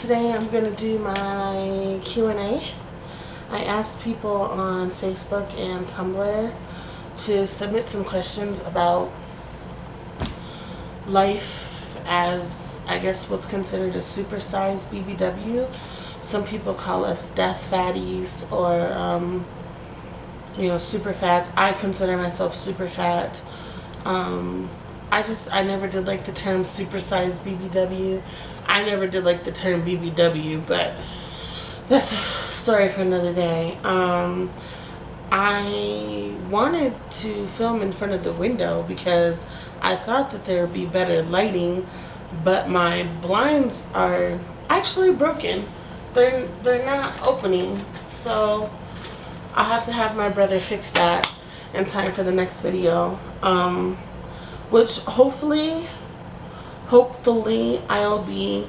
today I'm going to do my Q&A. I asked people on Facebook and Tumblr to submit some questions about life as, I guess, what's considered a supersized BBW. Some people call us death fatties or, super fats. I consider myself super fat. I never did like the term supersized BBW. I never did like the term BBW, but that's a story for another day. I wanted to film in front of the window because I thought that there would be better lighting, but my blinds are actually broken. They're not opening, so I'll have to have my brother fix that in time for the next video, which hopefully I'll be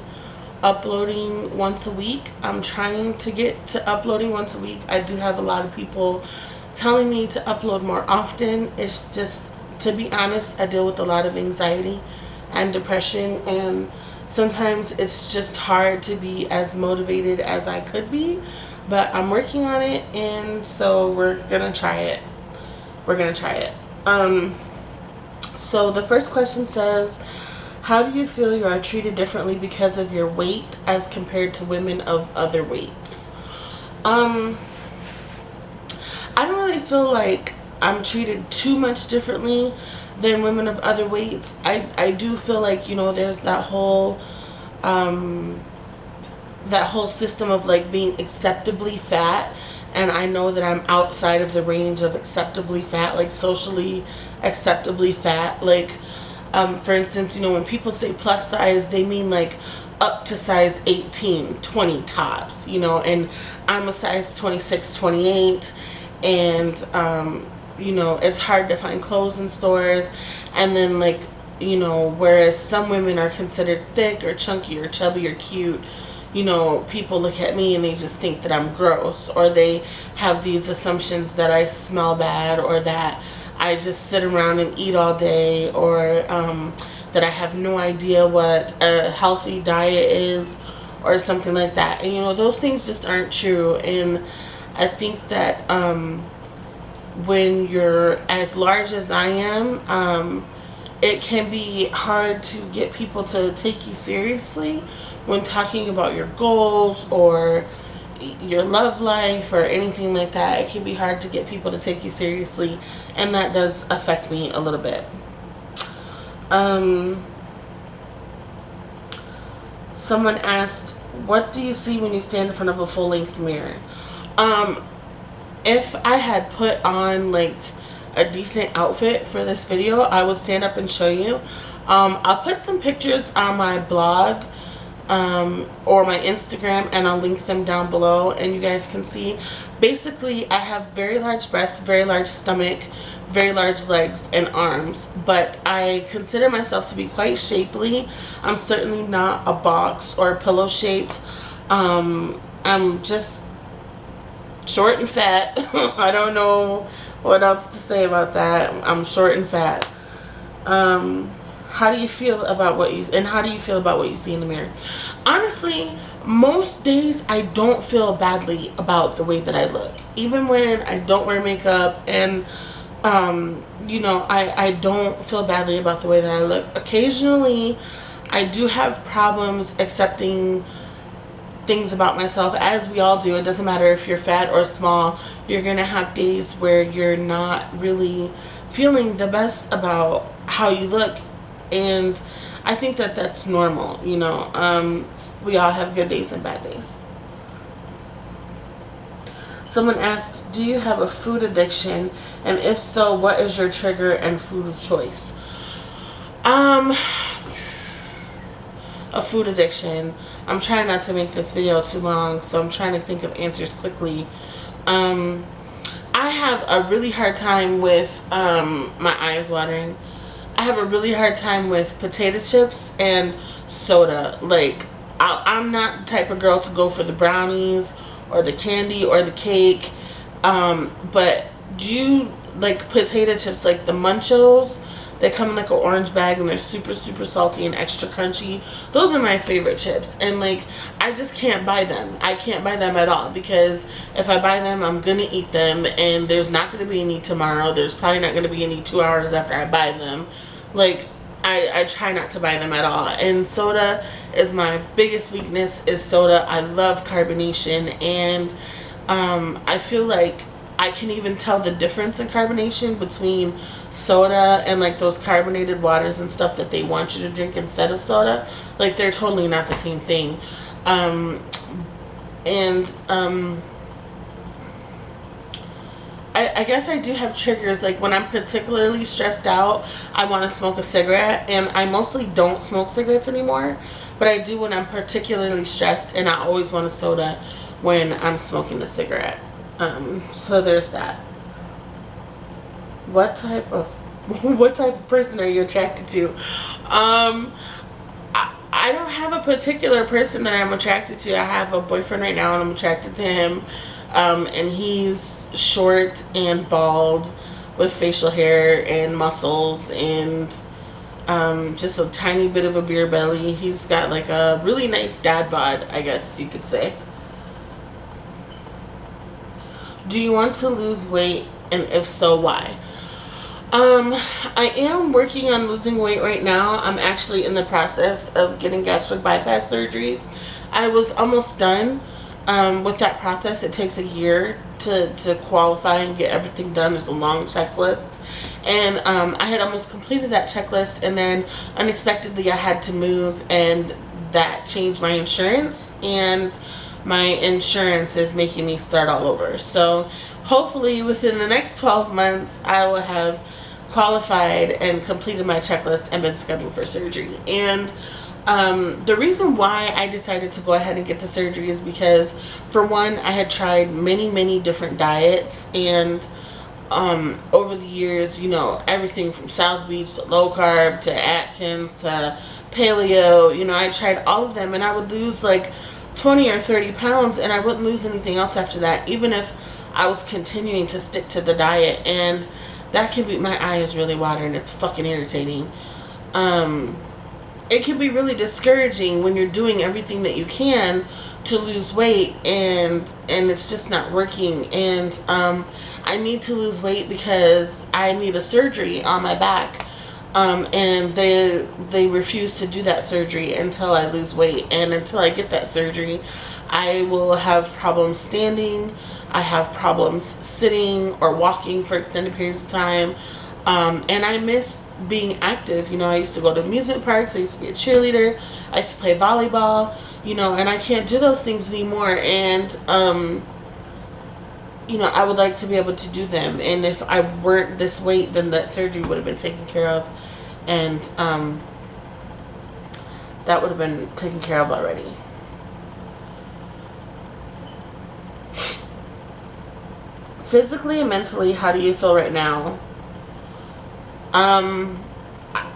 uploading once a week. I'm trying to get to uploading once a week. I do have a lot of people telling me to upload more often. It's just, to be honest, I deal with a lot of anxiety and depression, and sometimes it's just hard to be as motivated as I could be, but I'm working on it, and so we're gonna try it. So the first question says, how do you feel you are treated differently because of your weight as compared to women of other weights? I don't really feel like I'm treated too much differently than women of other weights. I do feel like, there's that whole system of like being acceptably fat, and I know that I'm outside of the range of acceptably fat, like socially acceptably fat. Like, for instance, when people say plus size, they mean like up to size 18, 20 tops, and I'm a size 26, 28, and, it's hard to find clothes in stores. And then, like, whereas some women are considered thick or chunky or chubby or cute, people look at me and they just think that I'm gross, or they have these assumptions that I smell bad, or that I just sit around and eat all day, or that I have no idea what a healthy diet is, or something like that. And those things just aren't true. And I think that when you're as large as I am, it can be hard to get people to take you seriously when talking about your goals or your love life or anything like that. It can be hard to get people to take you seriously, and that does affect me a little bit. Someone asked, what do you see when you stand in front of a full-length mirror? If I had put on like a decent outfit for this video, I would stand up and show you. I'll put some pictures on my blog or my Instagram, and I'll link them down below, and you guys can see. Basically, I have very large breasts, very large stomach, very large legs and arms, but I consider myself to be quite shapely. I'm certainly not a box or a pillow shaped. I'm just short and fat. I don't know what else to say about that. I'm short and fat. How do you feel about what you see in the mirror? Honestly, most days I don't feel badly about the way that I look. Even when I don't wear makeup, and I don't feel badly about the way that I look. Occasionally, I do have problems accepting things about myself, as we all do. It doesn't matter if you're fat or small. You're gonna have days where you're not really feeling the best about how you look, and I think that that's normal. We all have good days and bad days. Someone asked, do you have a food addiction, and if so, what is your trigger and food of choice? A food addiction. I'm trying not to make this video too long, so I'm trying to think of answers quickly. I have a really hard time with, my eyes watering. I have a really hard time with potato chips and soda. Like, I'm not the type of girl to go for the brownies or the candy or the cake. But do you like potato chips, like the Munchos? They come in like an orange bag and they're super, super salty and extra crunchy. Those are my favorite chips. And like, I just can't buy them. I can't buy them at all, because if I buy them, I'm going to eat them, and there's not going to be any tomorrow. There's probably not going to be any 2 hours after I buy them. Like, I try not to buy them at all. And soda is my biggest weakness, is soda. I love carbonation, and I feel like I can even tell the difference in carbonation between soda and like those carbonated waters and stuff that they want you to drink instead of soda. Like, they're totally not the same thing. I guess I do have triggers. Like, when I'm particularly stressed out, I want to smoke a cigarette, and I mostly don't smoke cigarettes anymore, but I do when I'm particularly stressed, and I always want a soda when I'm smoking a cigarette. So there's that. What type of person are you attracted to? I don't have a particular person that I'm attracted to. I have a boyfriend right now, and I'm attracted to him. And he's short and bald with facial hair and muscles and just a tiny bit of a beer belly. He's got like a really nice dad bod, I guess you could say. Do you want to lose weight, and if so, why? I am working on losing weight right now. I'm actually in the process of getting gastric bypass surgery. I was almost done with that process. It takes a year to qualify and get everything done. There's a long checklist, and I had almost completed that checklist, and then unexpectedly I had to move, and that changed my insurance, and my insurance is making me start all over. So hopefully within the next 12 months I will have qualified and completed my checklist and been scheduled for surgery. And the reason why I decided to go ahead and get the surgery is because, for one, I had tried many different diets, and over the years, you know, everything from South Beach to low carb to Atkins to paleo, you know, I tried all of them, and I would lose like 20 or 30 pounds, and I wouldn't lose anything else after that, even if I was continuing to stick to the diet. And that can be, my eye is really watering. It's fucking irritating. It can be really discouraging when you're doing everything that you can to lose weight, and it's just not working. And I need to lose weight because I need a surgery on my back. And they refuse to do that surgery until I lose weight. And until I get that surgery, I will have problems standing. I have problems sitting or walking for extended periods of time. And I miss being active. You know, I used to go to amusement parks. I used to be a cheerleader. I used to play volleyball, you know, and I can't do those things anymore. And, you know, I would like to be able to do them. And if I weren't this weight, then that surgery would have been taken care of. And that would have been taken care of already. Physically and mentally, how do you feel right now?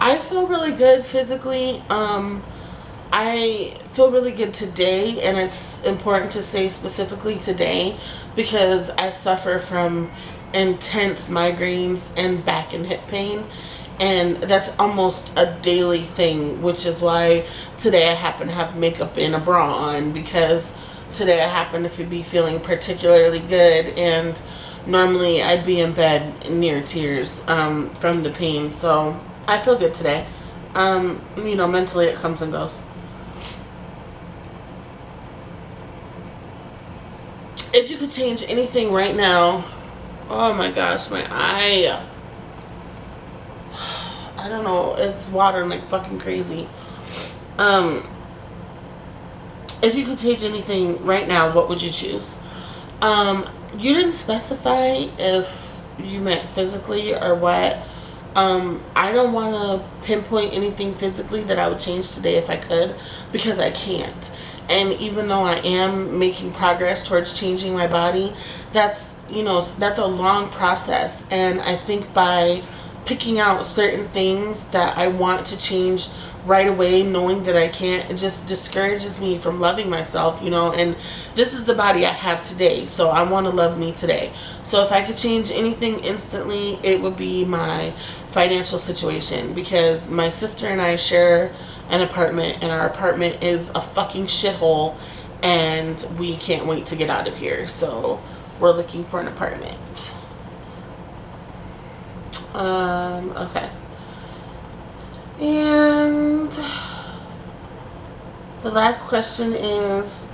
I feel really good physically. I feel really good today, and it's important to say specifically today because I suffer from intense migraines and back and hip pain, and that's almost a daily thing, which is why today I happen to have makeup and a bra on, because today I happen to be feeling particularly good, and normally I'd be in bed near tears from the pain. So I feel good today. You know, mentally it comes and goes. If you could change anything right now, oh my gosh, my eye. I don't know, it's watering like fucking crazy. If you could change anything right now, what would you choose? You didn't specify if you meant physically or what. I don't want to pinpoint anything physically that I would change today if I could, because I can't. And even though I am making progress towards changing my body, that's, you know, that's a long process. And I think by picking out certain things that I want to change right away, knowing that I can't, it just discourages me from loving myself, you know. And this is the body I have today, so I want to love me today. So if I could change anything instantly, it would be my financial situation, because my sister and I share an apartment, and our apartment is a fucking shithole, and we can't wait to get out of here. So we're looking for an apartment. Okay. And the last question is,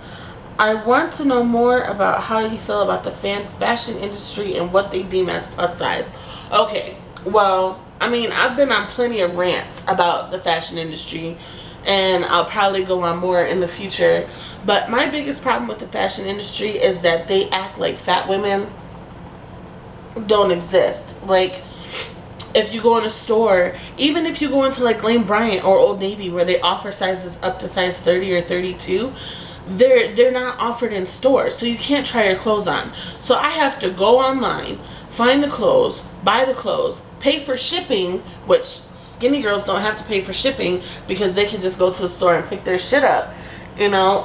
I want to know more about how you feel about the fashion industry and what they deem as plus size. Okay, well, I mean, I've been on plenty of rants about the fashion industry, and I'll probably go on more in the future. But my biggest problem with the fashion industry is that they act like fat women don't exist. Like, if you go in a store, even if you go into like Lane Bryant or Old Navy, where they offer sizes up to size 30 or 32, they're not offered in stores, so you can't try your clothes on. So I have to go online, find the clothes, buy the clothes, pay for shipping, which skinny girls don't have to pay for shipping because they can just go to the store and pick their shit up, you know.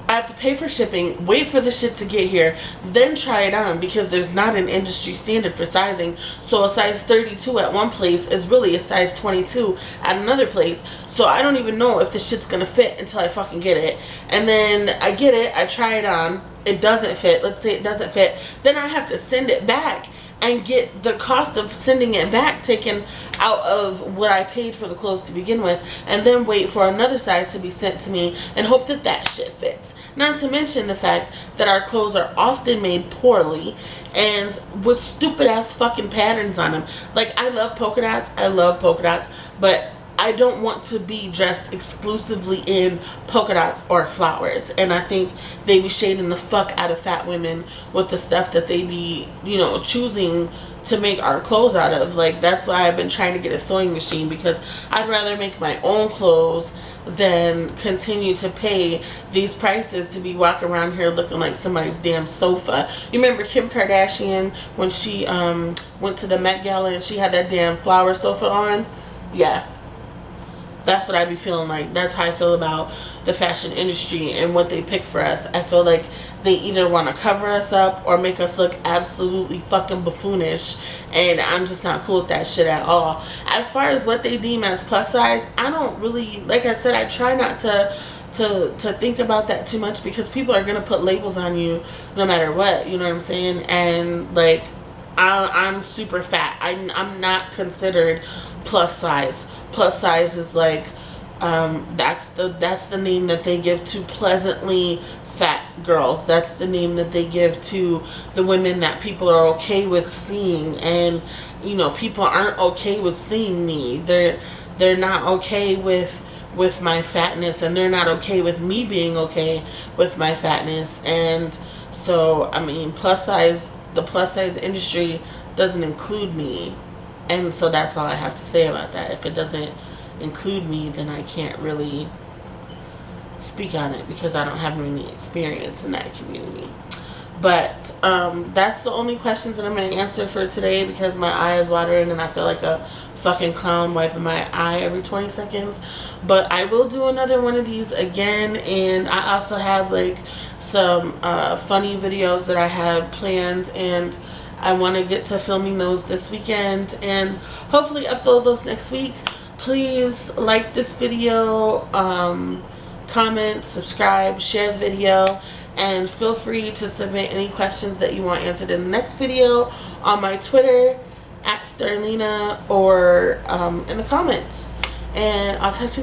I have to pay for shipping, wait for the shit to get here, then try it on, because there's not an industry standard for sizing. So a size 32 at one place is really a size 22 at another place. So I don't even know if the shit's gonna fit until I fucking get it. And then I get it, I try it on, it doesn't fit. Let's say it doesn't fit. Then I have to send it back and get the cost of sending it back taken out of what I paid for the clothes to begin with, and then wait for another size to be sent to me and hope that that shit fits. Not to mention the fact that our clothes are often made poorly and with stupid ass fucking patterns on them. Like, I love polka dots, but I don't want to be dressed exclusively in polka dots or flowers. And I think they be shading the fuck out of fat women with the stuff that they be, you know, choosing to make our clothes out of. Like, that's why I've been trying to get a sewing machine, because I'd rather make my own clothes than continue to pay these prices to be walking around here looking like somebody's damn sofa. You remember Kim Kardashian when she went to the Met Gala and she had that damn flower sofa on? Yeah. That's what I be feeling like. That's how I feel about the fashion industry and what they pick for us. I feel like they either want to cover us up or make us look absolutely fucking buffoonish, and I'm just not cool with that shit at all. As far as what they deem as plus size, I don't really, like I said, I try not to think about that too much, because people are going to put labels on you no matter what, you know what I'm saying? And like, I'm super fat. I'm not considered plus size. Plus size is like, that's the name that they give to pleasantly fat girls. That's the name that they give to the women that people are okay with seeing. And you know, people aren't okay with seeing me. They're not okay with my fatness, and they're not okay with me being okay with my fatness. And so, I mean, the plus size industry doesn't include me. And so that's all I have to say about that. If it doesn't include me, then I can't really speak on it, because I don't have any experience in that community. But that's the only questions that I'm going to answer for today, because my eye is watering and I feel like a fucking clown wiping my eye every 20 seconds. But I will do another one of these again, and I also have like some funny videos that I had planned, and I want to get to filming those this weekend and hopefully upload those next week. Please like this video, comment, subscribe, share the video, and feel free to submit any questions that you want answered in the next video on my Twitter @Sterlina, or in the comments. And I'll talk to you guys.